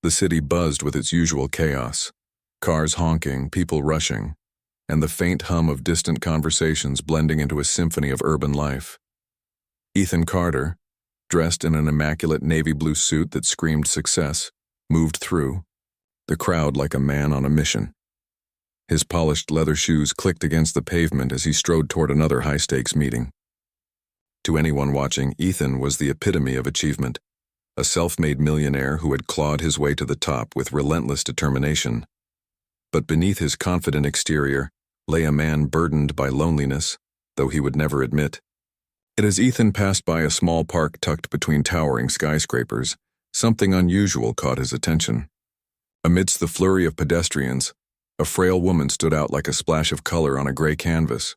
The city buzzed with its usual chaos, cars honking, people rushing, and the faint hum of distant conversations blending into a symphony of urban life. Ethan Carter, dressed in an immaculate navy blue suit that screamed success, moved through the crowd like a man on a mission. His polished leather shoes clicked against the pavement as he strode toward another high-stakes meeting. To anyone watching, Ethan was the epitome of achievement, a self-made millionaire who had clawed his way to the top with relentless determination. But beneath his confident exterior lay a man burdened by loneliness, though he would never admit. As Ethan passed by a small park tucked between towering skyscrapers, something unusual caught his attention. Amidst the flurry of pedestrians, a frail woman stood out like a splash of color on a gray canvas.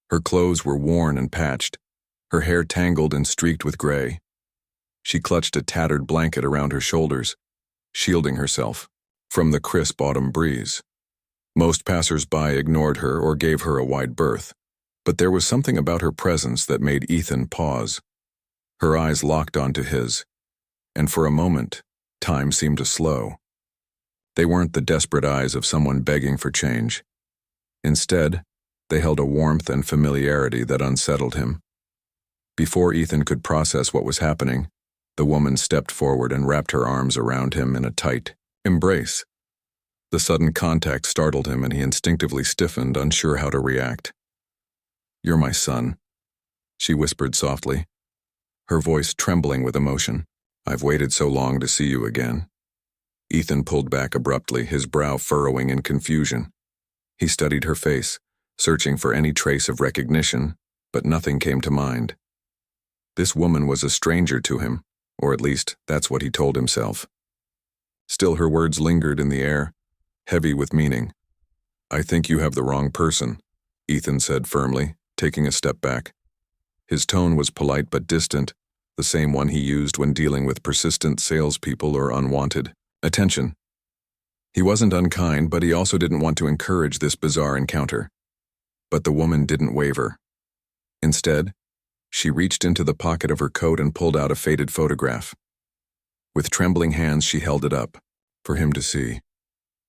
Her clothes were worn and patched, her hair tangled and streaked with gray. She clutched a tattered blanket around her shoulders, shielding herself from the crisp autumn breeze. Most passers-by ignored her or gave her a wide berth, but there was something about her presence that made Ethan pause. Her eyes locked onto his, and for a moment, time seemed to slow. They weren't the desperate eyes of someone begging for change. Instead, they held a warmth and familiarity that unsettled him. Before Ethan could process what was happening, the woman stepped forward and wrapped her arms around him in a tight embrace. The sudden contact startled him and he instinctively stiffened, unsure how to react. "You're my son," she whispered softly, her voice trembling with emotion. "I've waited so long to see you again." Ethan pulled back abruptly, his brow furrowing in confusion. He studied her face, searching for any trace of recognition, but nothing came to mind. This woman was a stranger to him, or at least that's what he told himself. Still, her words lingered in the air, heavy with meaning. "I think you have the wrong person," Ethan said firmly, taking a step back. His tone was polite but distant, the same one he used when dealing with persistent salespeople or unwanted attention. He wasn't unkind, but he also didn't want to encourage this bizarre encounter. But the woman didn't waver. Instead, she reached into the pocket of her coat and pulled out a faded photograph. With trembling hands, she held it up, for him to see.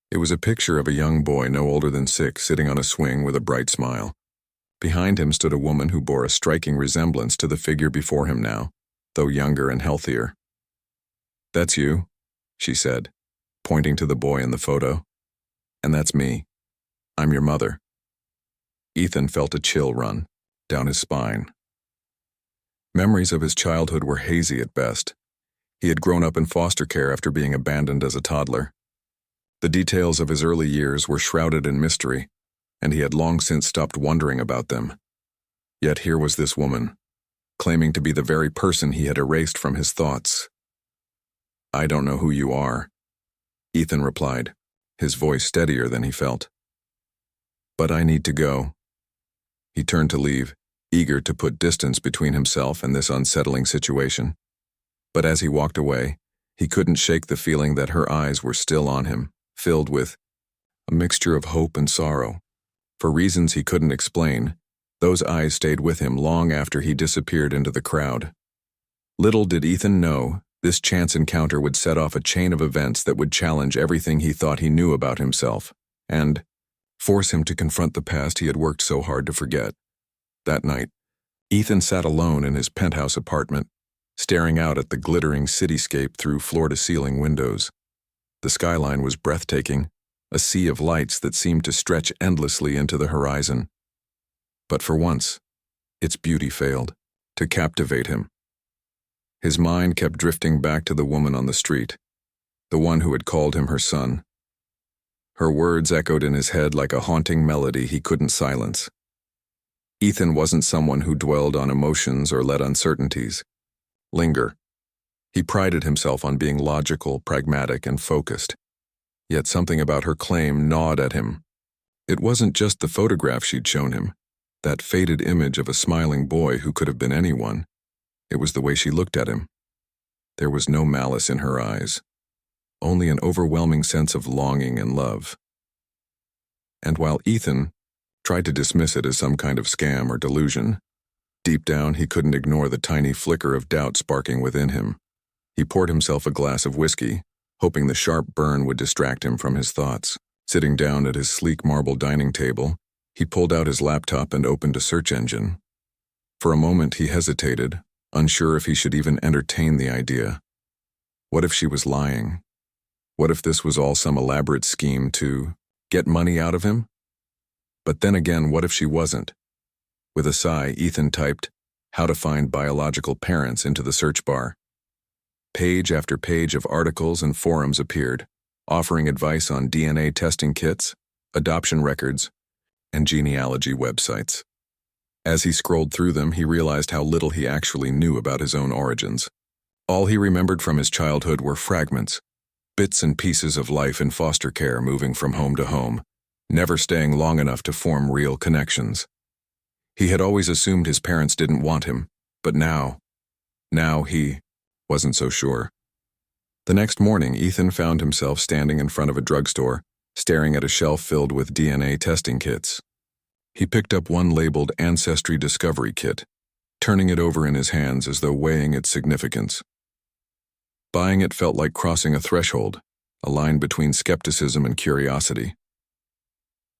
It was a picture of a young boy no older than 6 sitting on a swing with a bright smile. Behind him stood a woman who bore a striking resemblance to the figure before him now, though younger and healthier. "That's you," she said, pointing to the boy in the photo. "And that's me. I'm your mother." Ethan felt a chill run down his spine. Memories of his childhood were hazy at best. He had grown up in foster care after being abandoned as a toddler. The details of his early years were shrouded in mystery, and he had long since stopped wondering about them. Yet here was this woman, claiming to be the very person he had erased from his thoughts. "I don't know who you are," Ethan replied, his voice steadier than he felt. "But I need to go." He turned to leave, eager to put distance between himself and this unsettling situation. But as he walked away, he couldn't shake the feeling that her eyes were still on him, filled with a mixture of hope and sorrow. For reasons he couldn't explain, those eyes stayed with him long after he disappeared into the crowd. Little did Ethan know, this chance encounter would set off a chain of events that would challenge everything he thought he knew about himself, and force him to confront the past he had worked so hard to forget. That night, Ethan sat alone in his penthouse apartment, staring out at the glittering cityscape through floor-to-ceiling windows. The skyline was breathtaking, a sea of lights that seemed to stretch endlessly into the horizon. But for once, its beauty failed to captivate him. His mind kept drifting back to the woman on the street, the one who had called him her son. Her words echoed in his head like a haunting melody he couldn't silence. Ethan wasn't someone who dwelled on emotions or let uncertainties linger. He prided himself on being logical, pragmatic, and focused. Yet something about her claim gnawed at him. It wasn't just the photograph she'd shown him, that faded image of a smiling boy who could have been anyone. It was the way she looked at him. There was no malice in her eyes, only an overwhelming sense of longing and love. And while Ethan tried to dismiss it as some kind of scam or delusion, deep down he couldn't ignore the tiny flicker of doubt sparking within him. He poured himself a glass of whiskey, hoping the sharp burn would distract him from his thoughts. Sitting down at his sleek marble dining table, he pulled out his laptop and opened a search engine. For a moment he hesitated, unsure if he should even entertain the idea. What if she was lying? What if this was all some elaborate scheme to get money out of him? But then again, what if she wasn't? With a sigh, Ethan typed, "How to find biological parents" into the search bar. Page after page of articles and forums appeared, offering advice on DNA testing kits, adoption records, and genealogy websites. As he scrolled through them, he realized how little he actually knew about his own origins. All he remembered from his childhood were fragments, bits and pieces of life in foster care, moving from home to home, never staying long enough to form real connections. He had always assumed his parents didn't want him, but now he wasn't so sure. The next morning, Ethan found himself standing in front of a drugstore, staring at a shelf filled with DNA testing kits. He picked up one labeled Ancestry Discovery Kit, turning it over in his hands as though weighing its significance. Buying it felt like crossing a threshold, a line between skepticism and curiosity.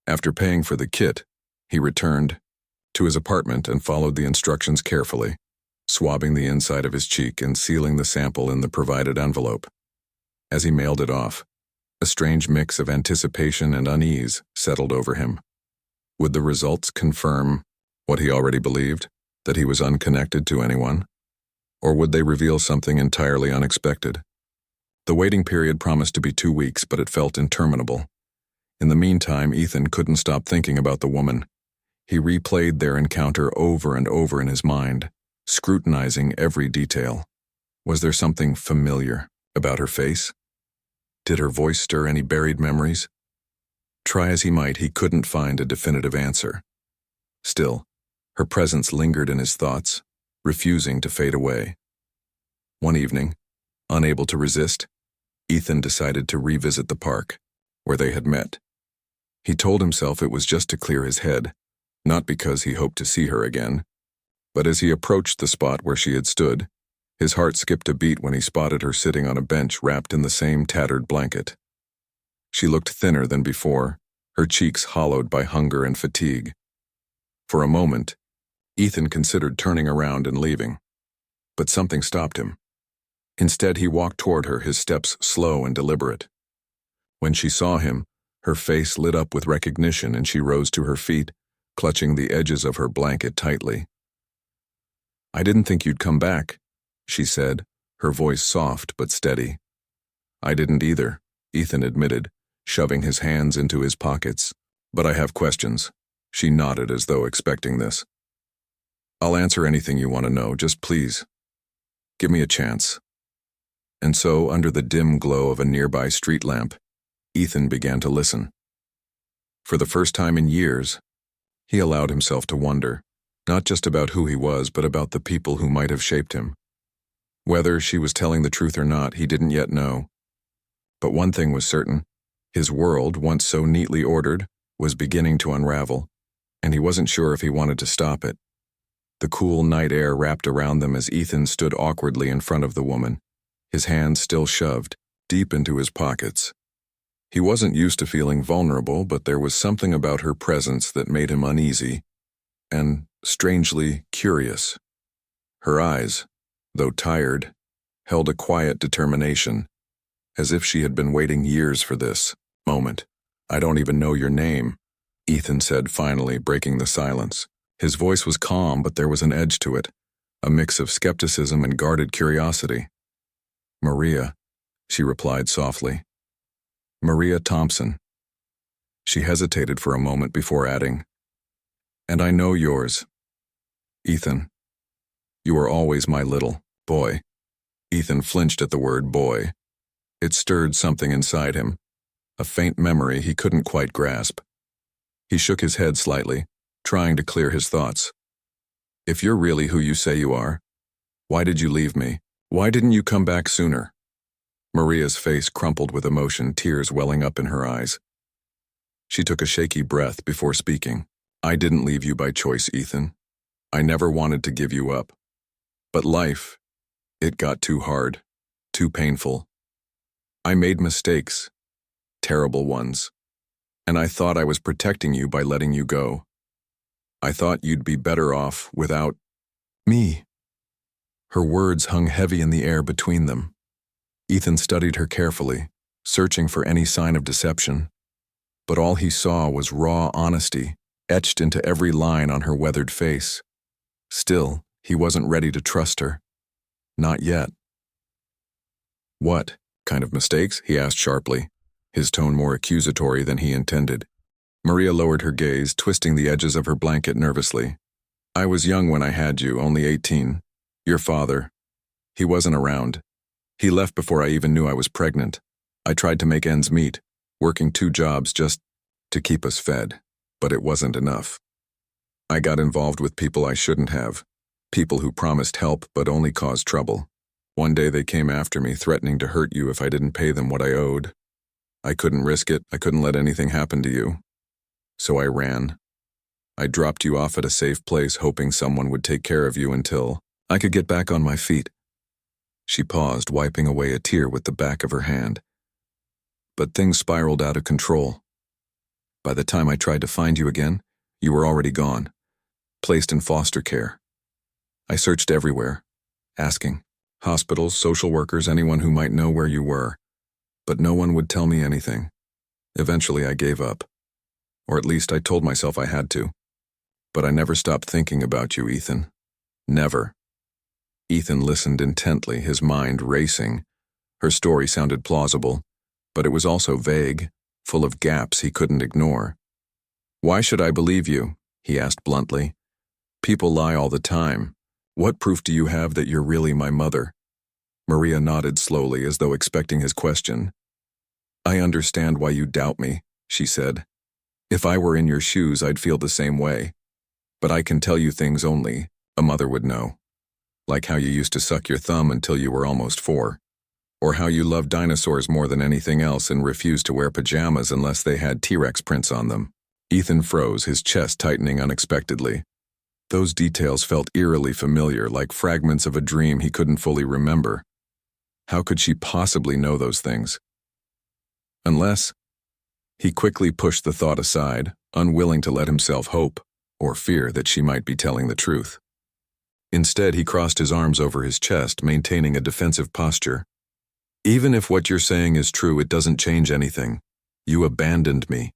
After paying for the kit, he returned to his apartment and followed the instructions carefully, swabbing the inside of his cheek and sealing the sample in the provided envelope. As he mailed it off, a strange mix of anticipation and unease settled over him. Would the results confirm what he already believed, that he was unconnected to anyone? Or would they reveal something entirely unexpected? The waiting period promised to be 2 weeks, but it felt interminable. In the meantime, Ethan couldn't stop thinking about the woman. He replayed their encounter over and over in his mind, scrutinizing every detail. Was there something familiar about her face? Did her voice stir any buried memories? Try as he might, he couldn't find a definitive answer. Still, her presence lingered in his thoughts, refusing to fade away. One evening, unable to resist, Ethan decided to revisit the park, where they had met. He told himself it was just to clear his head, not because he hoped to see her again. But as he approached the spot where she had stood, his heart skipped a beat when he spotted her sitting on a bench wrapped in the same tattered blanket. She looked thinner than before, her cheeks hollowed by hunger and fatigue. For a moment, Ethan considered turning around and leaving, but something stopped him. Instead, he walked toward her, his steps slow and deliberate. When she saw him, her face lit up with recognition and she rose to her feet, clutching the edges of her blanket tightly. "I didn't think you'd come back," she said, her voice soft but steady. "I didn't either," Ethan admitted, shoving his hands into his pockets. "But I have questions." She nodded as though expecting this. "I'll answer anything you want to know, just please. Give me a chance." And so, under the dim glow of a nearby street lamp, Ethan began to listen. For the first time in years, he allowed himself to wonder, not just about who he was, but about the people who might have shaped him. Whether she was telling the truth or not, he didn't yet know. But one thing was certain: his world, once so neatly ordered, was beginning to unravel, and he wasn't sure if he wanted to stop it. The cool night air wrapped around them as Ethan stood awkwardly in front of the woman, his hands still shoved deep into his pockets. He wasn't used to feeling vulnerable, but there was something about her presence that made him uneasy and, strangely, curious. Her eyes, though tired, held a quiet determination, as if she had been waiting years for this moment. "I don't even know your name," Ethan said finally, breaking the silence. His voice was calm, but there was an edge to it, a mix of skepticism and guarded curiosity. "Maria," she replied softly. "Maria Thompson." She hesitated for a moment before adding, "And I know yours. Ethan, you were always my little boy." Ethan flinched at the word boy. It stirred something inside him, a faint memory he couldn't quite grasp. He shook his head slightly, trying to clear his thoughts. "If you're really who you say you are, why did you leave me? Why didn't you come back sooner?" Maria's face crumpled with emotion, tears welling up in her eyes. She took a shaky breath before speaking. "I didn't leave you by choice, Ethan. I never wanted to give you up. But life, it got too hard, too painful. I made mistakes, terrible ones, and I thought I was protecting you by letting you go. I thought you'd be better off without me." Her words hung heavy in the air between them. Ethan studied her carefully, searching for any sign of deception. But all he saw was raw honesty, etched into every line on her weathered face. Still, he wasn't ready to trust her. Not yet. "What kind of mistakes?" he asked sharply, his tone more accusatory than he intended. Maria lowered her gaze, twisting the edges of her blanket nervously. "I was young when I had you, only 18. Your father. He wasn't around. He left before I even knew I was pregnant. I tried to make ends meet, working 2 jobs just to keep us fed, but it wasn't enough. I got involved with people I shouldn't have, people who promised help but only caused trouble. One day they came after me, threatening to hurt you if I didn't pay them what I owed. I couldn't risk it. I couldn't let anything happen to you. So I ran. I dropped you off at a safe place, hoping someone would take care of you until I could get back on my feet." She paused, wiping away a tear with the back of her hand. "But things spiraled out of control. By the time I tried to find you again, you were already gone, placed in foster care. I searched everywhere, asking hospitals, social workers, anyone who might know where you were. But no one would tell me anything. Eventually I gave up. Or at least I told myself I had to. But I never stopped thinking about you, Ethan. Never." Ethan listened intently, his mind racing. Her story sounded plausible, but it was also vague, full of gaps he couldn't ignore. "Why should I believe you?" he asked bluntly. "People lie all the time. What proof do you have that you're really my mother?" Maria nodded slowly, as though expecting his question. "I understand why you doubt me," she said. "If I were in your shoes, I'd feel the same way. But I can tell you things only a mother would know. Like how you used to suck your thumb until you were almost 4. Or how you loved dinosaurs more than anything else and refused to wear pajamas unless they had T-Rex prints on them." Ethan froze, his chest tightening unexpectedly. Those details felt eerily familiar, like fragments of a dream he couldn't fully remember. How could she possibly know those things? Unless... He quickly pushed the thought aside, unwilling to let himself hope or fear that she might be telling the truth. Instead, he crossed his arms over his chest, maintaining a defensive posture. "Even if what you're saying is true, it doesn't change anything. You abandoned me.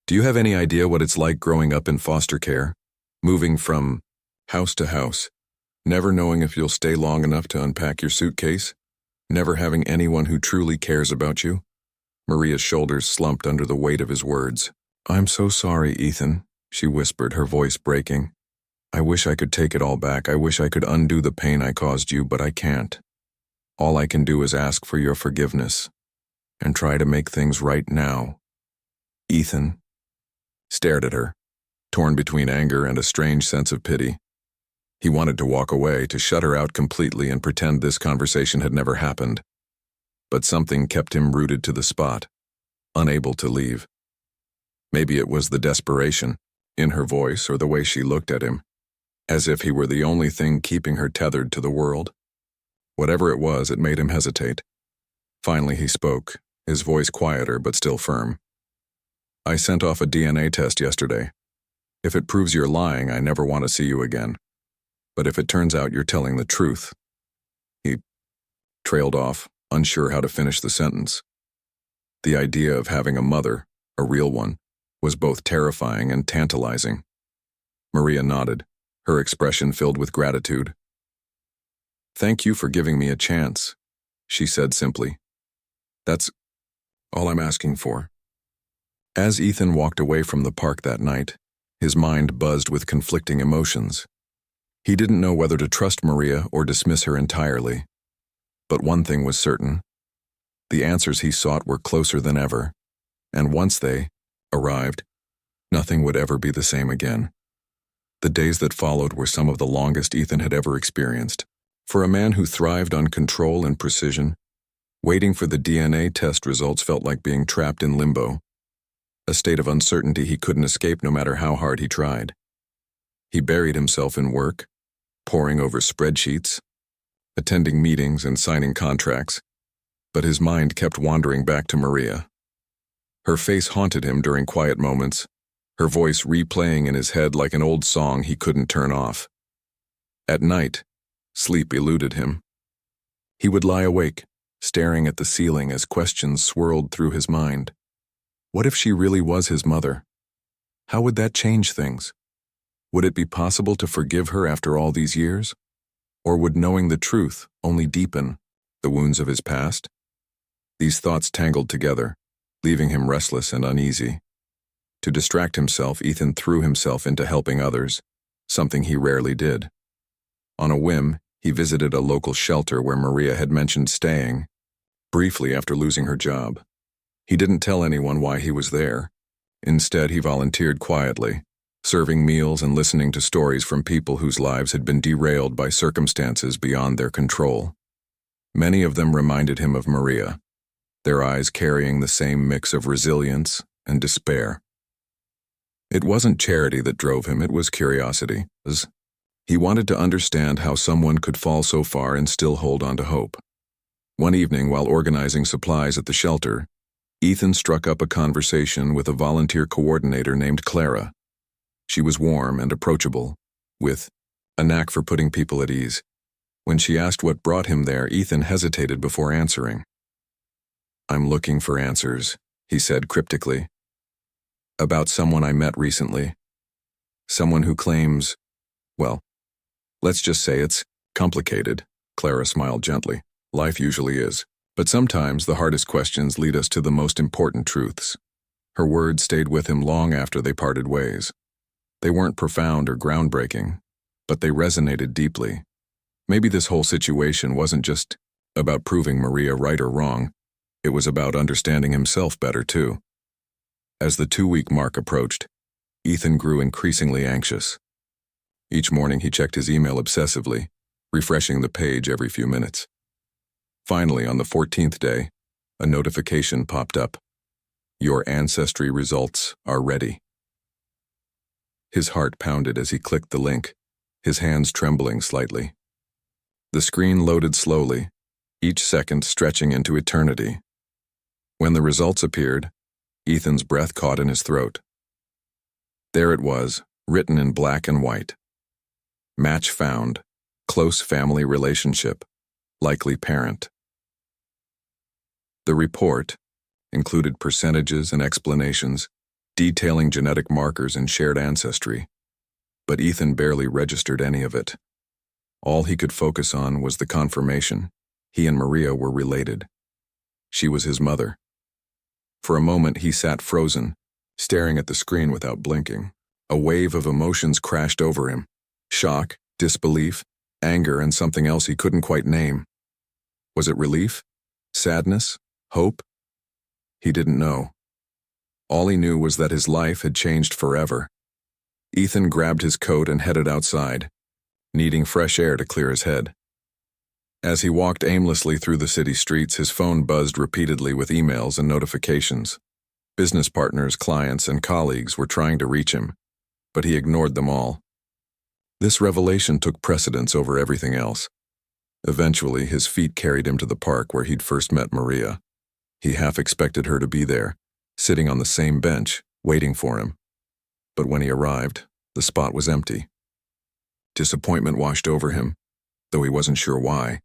Do you have any idea what it's like growing up in foster care? Moving from house to house, never knowing if you'll stay long enough to unpack your suitcase, never having anyone who truly cares about you?" Maria's shoulders slumped under the weight of his words. "I'm so sorry, Ethan," she whispered, her voice breaking. "I wish I could take it all back. I wish I could undo the pain I caused you, but I can't. All I can do is ask for your forgiveness and try to make things right now." Ethan stared at her, torn between anger and a strange sense of pity. He wanted to walk away, to shut her out completely and pretend this conversation had never happened. But something kept him rooted to the spot, unable to leave. Maybe it was the desperation in her voice or the way she looked at him, as if he were the only thing keeping her tethered to the world. Whatever it was, it made him hesitate. Finally he spoke, his voice quieter but still firm. "I sent off a DNA test yesterday. If it proves you're lying, I never want to see you again. But if it turns out you're telling the truth..." He trailed off, unsure how to finish the sentence. The idea of having a mother, a real one, was both terrifying and tantalizing. Maria nodded, her expression filled with gratitude. "Thank you for giving me a chance," she said simply. "That's all I'm asking for." As Ethan walked away from the park that night, his mind buzzed with conflicting emotions. He didn't know whether to trust Maria or dismiss her entirely. But one thing was certain. The answers he sought were closer than ever, and once they arrived, nothing would ever be the same again. The days that followed were some of the longest Ethan had ever experienced. For a man who thrived on control and precision, waiting for the DNA test results felt like being trapped in limbo, a state of uncertainty he couldn't escape no matter how hard he tried. He buried himself in work, poring over spreadsheets, attending meetings and signing contracts, but his mind kept wandering back to Maria. Her face haunted him during quiet moments, her voice replaying in his head like an old song he couldn't turn off. At night, sleep eluded him. He would lie awake, staring at the ceiling as questions swirled through his mind. What if she really was his mother? How would that change things? Would it be possible to forgive her after all these years? Or would knowing the truth only deepen the wounds of his past? These thoughts tangled together, leaving him restless and uneasy. To distract himself, Ethan threw himself into helping others, something he rarely did. On a whim, he visited a local shelter where Maria had mentioned staying, briefly after losing her job. He didn't tell anyone why he was there. Instead, he volunteered quietly, serving meals and listening to stories from people whose lives had been derailed by circumstances beyond their control. Many of them reminded him of Maria, their eyes carrying the same mix of resilience and despair. It wasn't charity that drove him, it was curiosity. He wanted to understand how someone could fall so far and still hold on to hope. One evening, while organizing supplies at the shelter, Ethan struck up a conversation with a volunteer coordinator named Clara. She was warm and approachable, with a knack for putting people at ease. When she asked what brought him there, Ethan hesitated before answering. "I'm looking for answers," he said cryptically. "About someone I met recently. Someone who claims, well, let's just say it's complicated." Clara smiled gently. "Life usually is. But sometimes the hardest questions lead us to the most important truths." Her words stayed with him long after they parted ways. They weren't profound or groundbreaking, but they resonated deeply. Maybe this whole situation wasn't just about proving Maria right or wrong. It was about understanding himself better, too. As the 2-week mark approached, Ethan grew increasingly anxious. Each morning he checked his email obsessively, refreshing the page every few minutes. Finally, on the 14th day, a notification popped up. "Your ancestry results are ready." His heart pounded as he clicked the link, his hands trembling slightly. The screen loaded slowly, each second stretching into eternity. When the results appeared, Ethan's breath caught in his throat. There it was, written in black and white. Match found, close family relationship, likely parent. The report included percentages and explanations, detailing genetic markers and shared ancestry, but Ethan barely registered any of it. All he could focus on was the confirmation. He and Maria were related. She was his mother. For a moment he sat frozen, staring at the screen without blinking. A wave of emotions crashed over him. Shock, disbelief, anger, and something else he couldn't quite name. Was it relief? Sadness? Hope? He didn't know. All he knew was that his life had changed forever. Ethan grabbed his coat and headed outside, needing fresh air to clear his head. As he walked aimlessly through the city streets, his phone buzzed repeatedly with emails and notifications. Business partners, clients, and colleagues were trying to reach him, but he ignored them all. This revelation took precedence over everything else. Eventually, his feet carried him to the park where he'd first met Maria. He half expected her to be there, sitting on the same bench, waiting for him. But when he arrived, the spot was empty. Disappointment washed over him, though he wasn't sure why.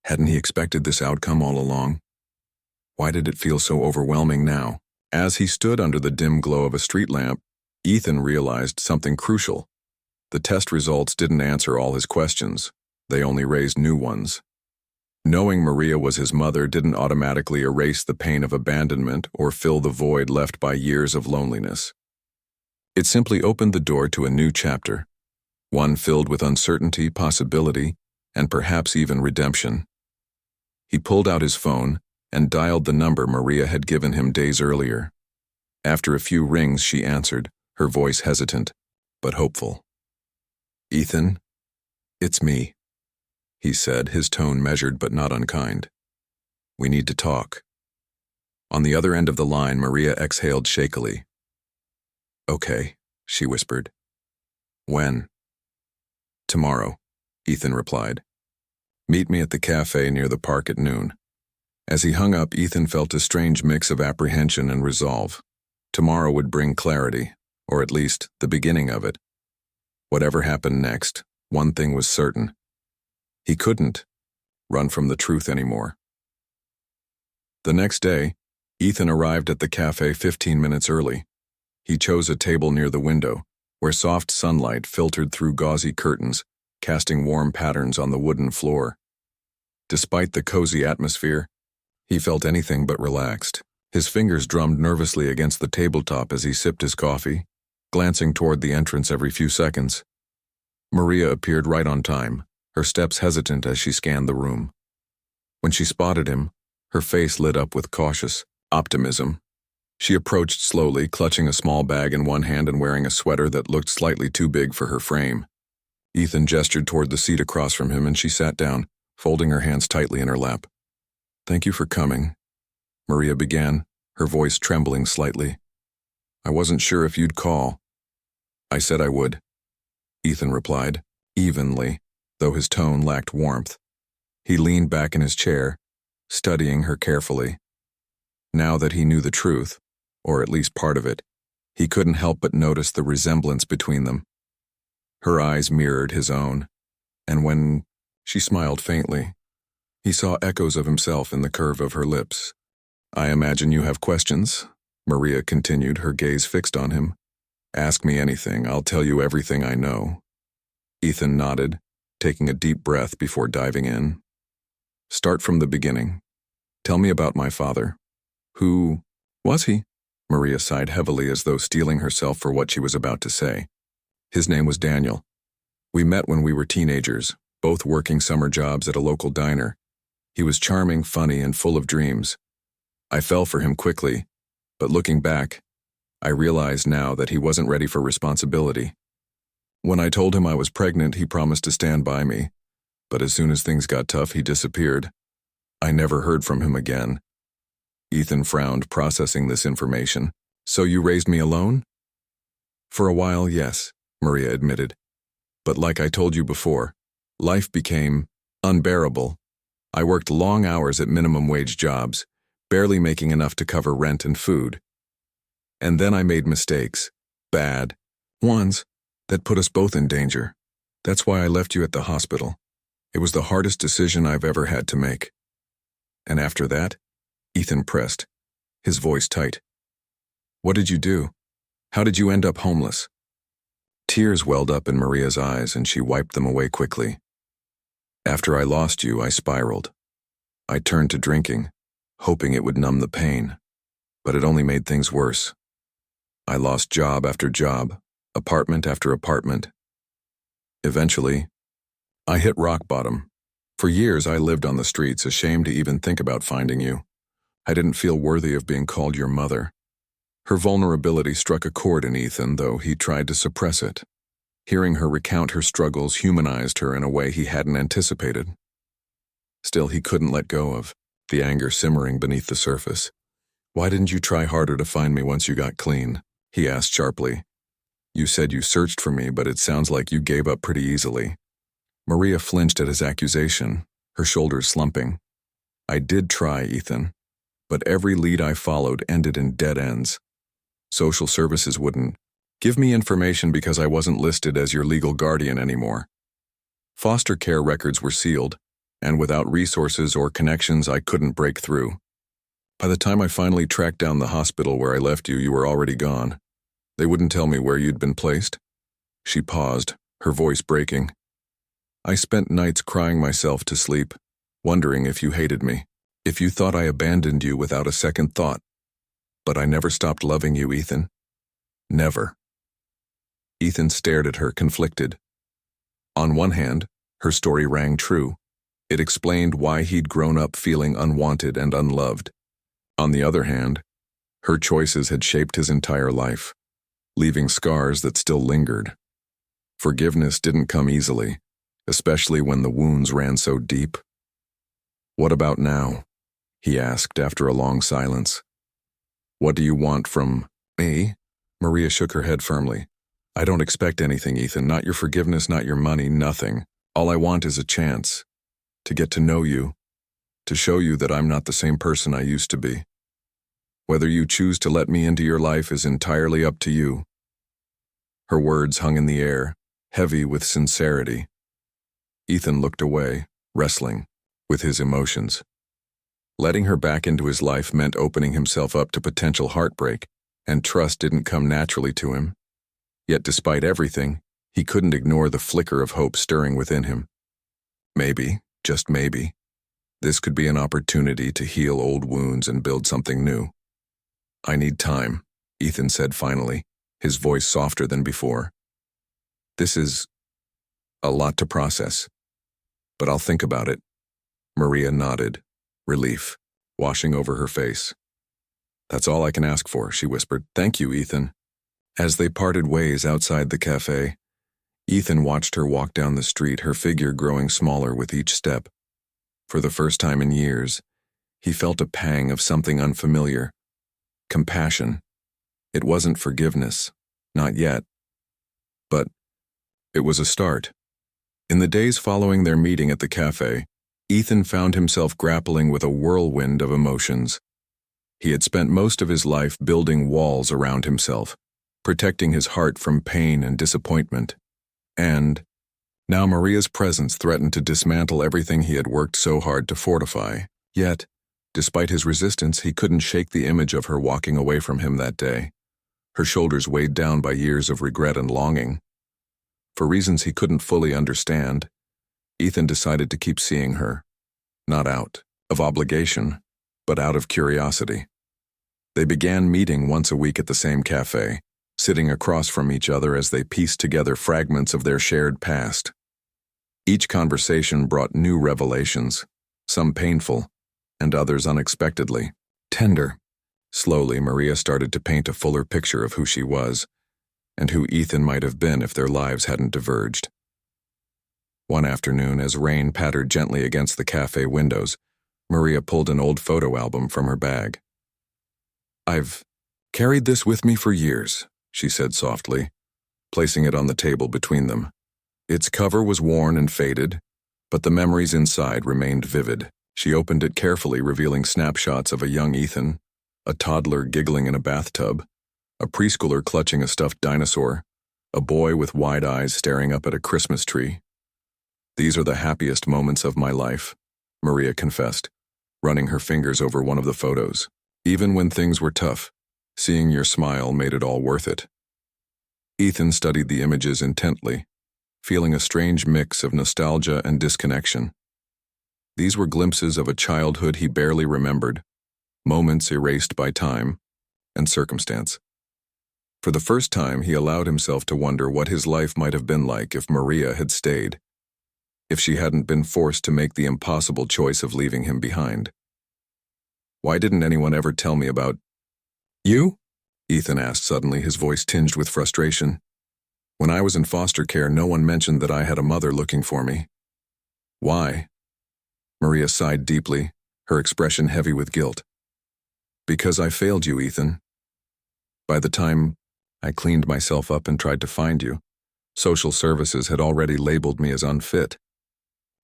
Hadn't he expected this outcome all along? Why did it feel so overwhelming now? As he stood under the dim glow of a street lamp, Ethan realized something crucial. The test results didn't answer all his questions. They only raised new ones. Knowing Maria was his mother didn't automatically erase the pain of abandonment or fill the void left by years of loneliness. It simply opened the door to a new chapter, one filled with uncertainty, possibility, and perhaps even redemption. He pulled out his phone and dialed the number Maria had given him days earlier. After a few rings, she answered, her voice hesitant, but hopeful. "Ethan, it's me," he said, his tone measured but not unkind. "We need to talk." On the other end of the line, Maria exhaled shakily. "Okay," she whispered. "When?" "Tomorrow," Ethan replied. "Meet me at the cafe near the park at noon." As he hung up, Ethan felt a strange mix of apprehension and resolve. Tomorrow would bring clarity, or at least the beginning of it. Whatever happened next, one thing was certain. He couldn't run from the truth anymore. The next day, Ethan arrived at the cafe 15 minutes early. He chose a table near the window, where soft sunlight filtered through gauzy curtains, casting warm patterns on the wooden floor. Despite the cozy atmosphere, he felt anything but relaxed. His fingers drummed nervously against the tabletop as he sipped his coffee, glancing toward the entrance every few seconds. Maria appeared right on time, her steps hesitant as she scanned the room. When she spotted him, her face lit up with cautious optimism. She approached slowly, clutching a small bag in one hand and wearing a sweater that looked slightly too big for her frame. Ethan gestured toward the seat across from him and she sat down, folding her hands tightly in her lap. "Thank you for coming," Maria began, her voice trembling slightly. "I wasn't sure if you'd call." "I said I would," Ethan replied, evenly, though his tone lacked warmth. He leaned back in his chair, studying her carefully. Now that he knew the truth, or at least part of it, he couldn't help but notice the resemblance between them. Her eyes mirrored his own, and when she smiled faintly, he saw echoes of himself in the curve of her lips. "I imagine you have questions," Maria continued, her gaze fixed on him. "Ask me anything, I'll tell you everything I know." Ethan nodded, taking a deep breath before diving in. "Start from the beginning. Tell me about my father." "Who was he?" Maria sighed heavily as though steeling herself for what she was about to say. "His name was Daniel. We met when we were teenagers, both working summer jobs at a local diner. He was charming, funny, and full of dreams. I fell for him quickly, but looking back, I realized now that he wasn't ready for responsibility. When I told him I was pregnant, he promised to stand by me, but as soon as things got tough, he disappeared. I never heard from him again." Ethan frowned, processing this information. "So you raised me alone?" "For a while, yes," Maria admitted. "But like I told you before, life became unbearable. I worked long hours at minimum wage jobs, barely making enough to cover rent and food. And then I made mistakes, bad ones, that put us both in danger. That's why I left you at the hospital. It was the hardest decision I've ever had to make." "And after that?" Ethan pressed, his voice tight. "What did you do? How did you end up homeless?" Tears welled up in Maria's eyes and she wiped them away quickly. "After I lost you, I spiraled. I turned to drinking, hoping it would numb the pain, but it only made things worse. I lost job after job, apartment after apartment. Eventually, I hit rock bottom. For years, I lived on the streets, ashamed to even think about finding you. I didn't feel worthy of being called your mother." Her vulnerability struck a chord in Ethan, though he tried to suppress it. Hearing her recount her struggles humanized her in a way he hadn't anticipated. Still, he couldn't let go of the anger simmering beneath the surface. "Why didn't you try harder to find me once you got clean?" he asked sharply. "You said you searched for me, but it sounds like you gave up pretty easily." Maria flinched at his accusation, her shoulders slumping. "I did try, Ethan, but every lead I followed ended in dead ends. Social services wouldn't give me information because I wasn't listed as your legal guardian anymore. Foster care records were sealed, and without resources or connections, I couldn't break through. By the time I finally tracked down the hospital where I left you, you were already gone. They wouldn't tell me where you'd been placed." She paused, her voice breaking. "I spent nights crying myself to sleep, wondering if you hated me, if you thought I abandoned you without a second thought. But I never stopped loving you, Ethan. Never." Ethan stared at her, conflicted. On one hand, her story rang true. It explained why he'd grown up feeling unwanted and unloved. On the other hand, her choices had shaped his entire life, leaving scars that still lingered. Forgiveness didn't come easily, especially when the wounds ran so deep. "What about now?" he asked after a long silence. "What do you want from me?" Maria shook her head firmly. "I don't expect anything, Ethan. Not your forgiveness, not your money, nothing. All I want is a chance to get to know you, to show you that I'm not the same person I used to be. Whether you choose to let me into your life is entirely up to you." Her words hung in the air, heavy with sincerity. Ethan looked away, wrestling with his emotions. Letting her back into his life meant opening himself up to potential heartbreak, and trust didn't come naturally to him. Yet despite everything, he couldn't ignore the flicker of hope stirring within him. Maybe, just maybe, this could be an opportunity to heal old wounds and build something new. "I need time," Ethan said finally, his voice softer than before. "This is a lot to process, but I'll think about it." Maria nodded, relief washing over her face. "That's all I can ask for," she whispered. "Thank you, Ethan." As they parted ways outside the cafe, Ethan watched her walk down the street, her figure growing smaller with each step. For the first time in years, he felt a pang of something unfamiliar. Compassion. It wasn't forgiveness, not yet. But it was a start. In the days following their meeting at the cafe, Ethan found himself grappling with a whirlwind of emotions. He had spent most of his life building walls around himself, protecting his heart from pain and disappointment. And now Maria's presence threatened to dismantle everything he had worked so hard to fortify. Yet, despite his resistance, he couldn't shake the image of her walking away from him that day, her shoulders weighed down by years of regret and longing. For reasons he couldn't fully understand, Ethan decided to keep seeing her, not out of obligation, but out of curiosity. They began meeting once a week at the same cafe, sitting across from each other as they pieced together fragments of their shared past. Each conversation brought new revelations, some painful, and others unexpectedly tender. Slowly, Maria started to paint a fuller picture of who she was, and who Ethan might have been if their lives hadn't diverged. One afternoon, as rain pattered gently against the cafe windows, Maria pulled an old photo album from her bag. "I've carried this with me for years," she said softly, placing it on the table between them. Its cover was worn and faded, but the memories inside remained vivid. She opened it carefully, revealing snapshots of a young Ethan, a toddler giggling in a bathtub, a preschooler clutching a stuffed dinosaur, a boy with wide eyes staring up at a Christmas tree. "These are the happiest moments of my life," Maria confessed, running her fingers over one of the photos. "Even when things were tough, seeing your smile made it all worth it." Ethan studied the images intently, feeling a strange mix of nostalgia and disconnection. These were glimpses of a childhood he barely remembered, moments erased by time and circumstance. For the first time, he allowed himself to wonder what his life might have been like if Maria had stayed, if she hadn't been forced to make the impossible choice of leaving him behind. "Why didn't anyone ever tell me about you?" Ethan asked suddenly, his voice tinged with frustration. "When I was in foster care, no one mentioned that I had a mother looking for me." "Why?" Maria sighed deeply, her expression heavy with guilt. "Because I failed you, Ethan. By the time I cleaned myself up and tried to find you, social services had already labeled me as unfit.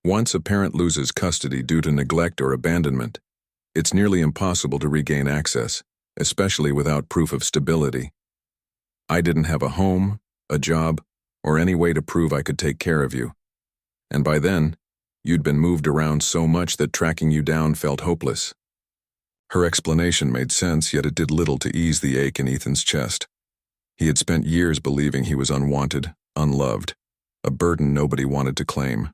Once a parent loses custody due to neglect or abandonment, it's nearly impossible to regain access, especially without proof of stability. I didn't have a home, a job, or any way to prove I could take care of you. And by then, you'd been moved around so much that tracking you down felt hopeless." Her explanation made sense, yet it did little to ease the ache in Ethan's chest. He had spent years believing he was unwanted, unloved, a burden nobody wanted to claim.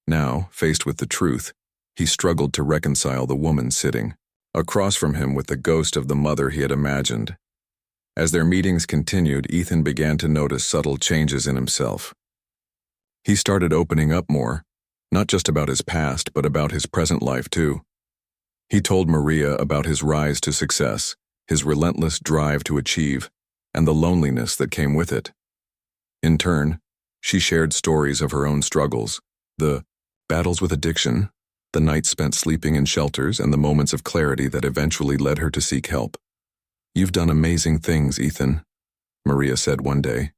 Now, faced with the truth, he struggled to reconcile the woman sitting across from him with the ghost of the mother he had imagined. As their meetings continued, Ethan began to notice subtle changes in himself. He started opening up more, not just about his past, but about his present life too. He told Maria about his rise to success, his relentless drive to achieve, and the loneliness that came with it. In turn, she shared stories of her own struggles, the battles with addiction, the nights spent sleeping in shelters, and the moments of clarity that eventually led her to seek help. "You've done amazing things, Ethan," Maria said one day,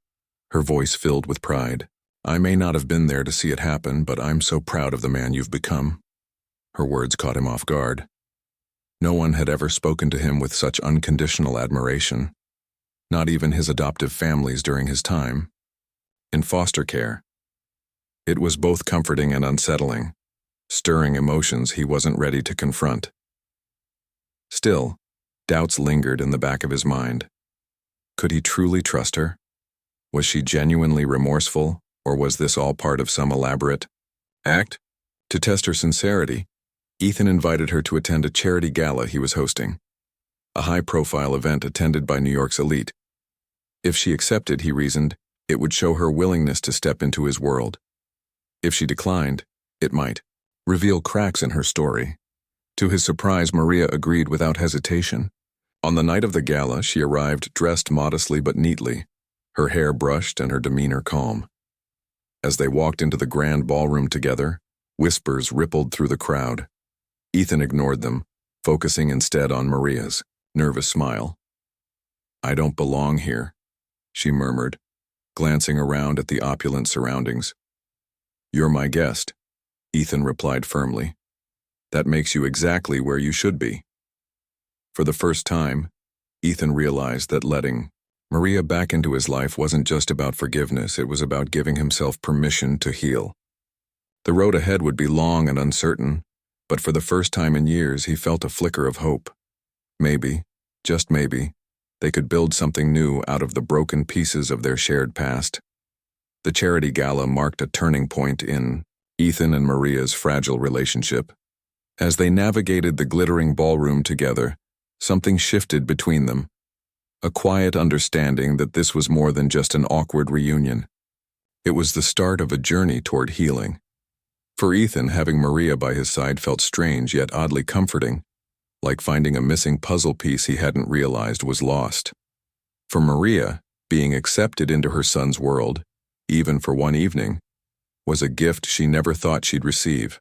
her voice filled with pride. "I may not have been there to see it happen, but I'm so proud of the man you've become." Her words caught him off guard. No one had ever spoken to him with such unconditional admiration, not even his adoptive families during his time in foster care. It was both comforting and unsettling, stirring emotions he wasn't ready to confront. Still, doubts lingered in the back of his mind. Could he truly trust her? Was she genuinely remorseful, or was this all part of some elaborate act? To test her sincerity, Ethan invited her to attend a charity gala he was hosting, a high-profile event attended by New York's elite. If she accepted, he reasoned, it would show her willingness to step into his world. If she declined, it might reveal cracks in her story. To his surprise, Maria agreed without hesitation. On the night of the gala, she arrived dressed modestly but neatly, her hair brushed and her demeanor calm. As they walked into the grand ballroom together, whispers rippled through the crowd. Ethan ignored them, focusing instead on Maria's nervous smile. "I don't belong here," she murmured, glancing around at the opulent surroundings. "You're my guest," Ethan replied firmly. "That makes you exactly where you should be." For the first time, Ethan realized that letting Maria back into his life wasn't just about forgiveness, it was about giving himself permission to heal. The road ahead would be long and uncertain, but for the first time in years he felt a flicker of hope. Maybe, just maybe, they could build something new out of the broken pieces of their shared past. The charity gala marked a turning point in Ethan and Maria's fragile relationship. As they navigated the glittering ballroom together, something shifted between them. A quiet understanding that this was more than just an awkward reunion. It was the start of a journey toward healing. For Ethan, having Maria by his side felt strange yet oddly comforting, like finding a missing puzzle piece he hadn't realized was lost. For Maria, being accepted into her son's world, even for one evening, was a gift she never thought she'd receive.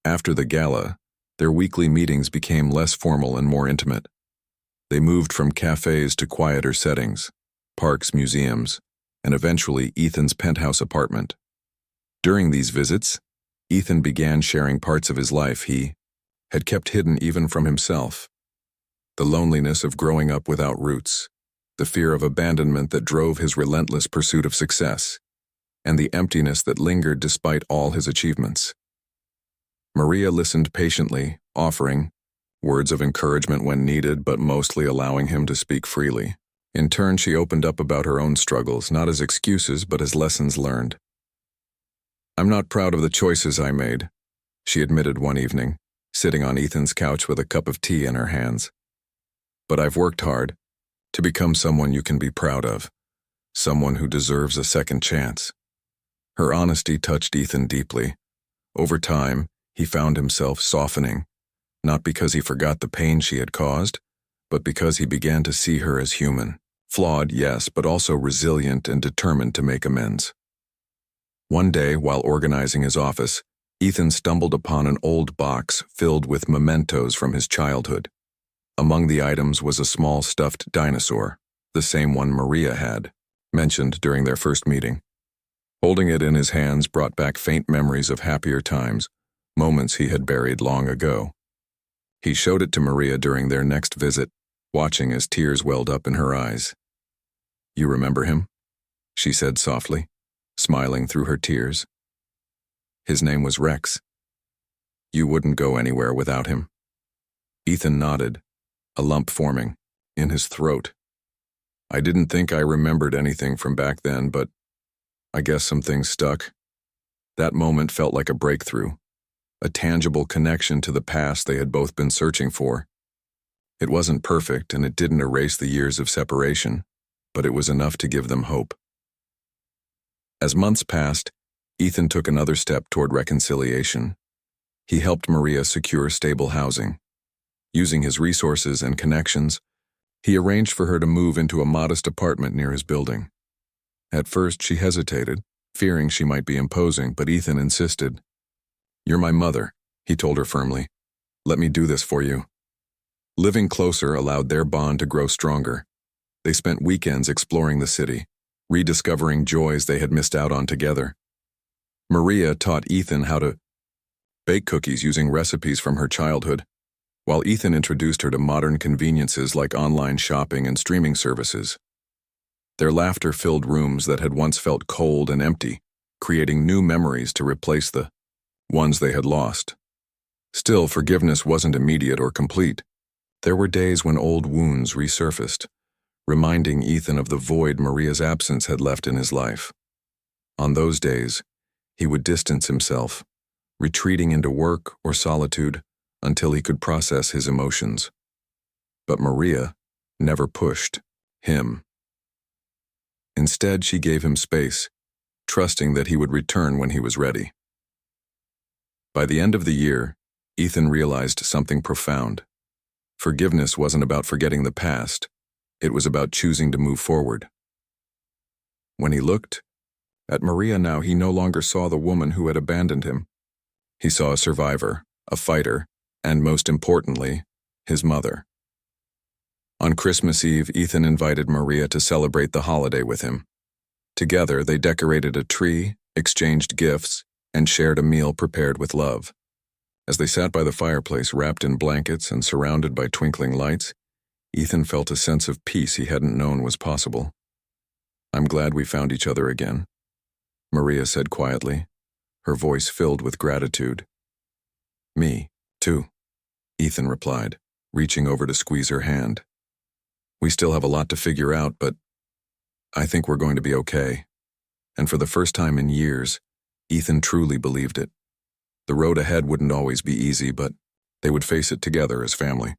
After the gala, their weekly meetings became less formal and more intimate. They moved from cafes to quieter settings, parks, museums, and eventually Ethan's penthouse apartment. During these visits, Ethan began sharing parts of his life he had kept hidden even from himself. The loneliness of growing up without roots, the fear of abandonment that drove his relentless pursuit of success, and the emptiness that lingered despite all his achievements. Maria listened patiently, offering words of encouragement when needed, but mostly allowing him to speak freely. In turn, she opened up about her own struggles, not as excuses, but as lessons learned. "I'm not proud of the choices I made," she admitted one evening, sitting on Ethan's couch with a cup of tea in her hands. "But I've worked hard to become someone you can be proud of, someone who deserves a second chance." Her honesty touched Ethan deeply. Over time, he found himself softening, not because he forgot the pain she had caused, but because he began to see her as human. Flawed, yes, but also resilient and determined to make amends. One day, while organizing his office, Ethan stumbled upon an old box filled with mementos from his childhood. Among the items was a small stuffed dinosaur, the same one Maria had mentioned during their first meeting. Holding it in his hands brought back faint memories of happier times, moments he had buried long ago. He showed it to Maria during their next visit, watching as tears welled up in her eyes. "You remember him?" she said softly, smiling through her tears. "His name was Rex. You wouldn't go anywhere without him." Ethan nodded, a lump forming in his throat. "I didn't think I remembered anything from back then, but I guess some things stuck." That moment felt like a breakthrough, a tangible connection to the past they had both been searching for. It wasn't perfect, and it didn't erase the years of separation, but it was enough to give them hope. As months passed, Ethan took another step toward reconciliation. He helped Maria secure stable housing. Using his resources and connections, he arranged for her to move into a modest apartment near his building. At first, she hesitated, fearing she might be imposing, but Ethan insisted. "You're my mother," he told her firmly. "Let me do this for you." Living closer allowed their bond to grow stronger. They spent weekends exploring the city, rediscovering joys they had missed out on together. Maria taught Ethan how to bake cookies using recipes from her childhood, while Ethan introduced her to modern conveniences like online shopping and streaming services. Their laughter filled rooms that had once felt cold and empty, creating new memories to replace the ones they had lost. Still, forgiveness wasn't immediate or complete. There were days when old wounds resurfaced, reminding Ethan of the void Maria's absence had left in his life. On those days, he would distance himself, retreating into work or solitude until he could process his emotions. But Maria never pushed him. Instead, she gave him space, trusting that he would return when he was ready. By the end of the year, Ethan realized something profound. Forgiveness wasn't about forgetting the past. It was about choosing to move forward. When he looked at Maria now, he no longer saw the woman who had abandoned him. He saw a survivor, a fighter, and most importantly, his mother. On Christmas Eve, Ethan invited Maria to celebrate the holiday with him. Together, they decorated a tree, exchanged gifts, and shared a meal prepared with love. As they sat by the fireplace, wrapped in blankets and surrounded by twinkling lights, Ethan felt a sense of peace he hadn't known was possible. "I'm glad we found each other again," Maria said quietly, her voice filled with gratitude. "Me, too," Ethan replied, reaching over to squeeze her hand. "We still have a lot to figure out, but I think we're going to be okay." And for the first time in years, Ethan truly believed it. The road ahead wouldn't always be easy, but they would face it together as family.